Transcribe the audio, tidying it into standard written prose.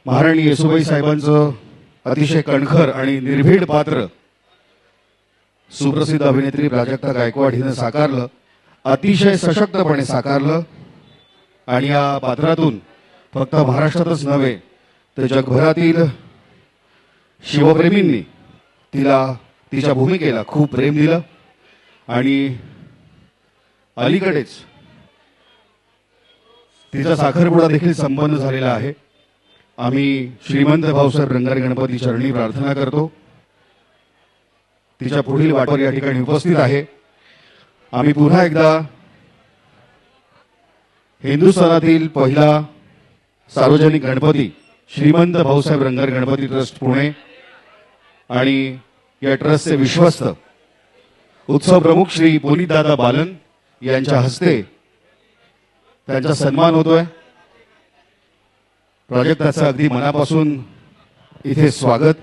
महाराणी येसुबाई साहेबांचं अतिशय कणखर आणि निर्भीड पात्र सुप्रसिद्ध अभिनेत्री प्राजक्ता गायकवाड हिनं साकारलं, अतिशय सशक्तपणे साकारलं. आणि या पात्रातून फक्त महाराष्ट्रातच नव्हे तर जगभरातील शिवप्रेमींनी तिच्या भूमिकेला खूप प्रेम दिलं. आणि अलीकडेच तिचा साखरपुडा देखील संपन्न झालेला आहे. आम्ही श्रीमंत भाऊसाहेब रंगारी गणपती चरणी प्रार्थना करतो. तिच्या पुढील वाटवर या ठिकाणी उपस्थित आहे. आम्ही पुन्हा एकदा हिंदुस्थानातील पहिला सार्वजनिक गणपती श्रीमंत भाऊसाहेब रंगारी गणपती ट्रस्ट पुणे आणि या ट्रस्टचे विश्वस्त उत्सव प्रमुख श्री पुनीतदादा बालन यांच्या हस्ते त्यांचा सन्मान होतोय. प्राजक्ताचं अगदी मनापासून इथे स्वागत.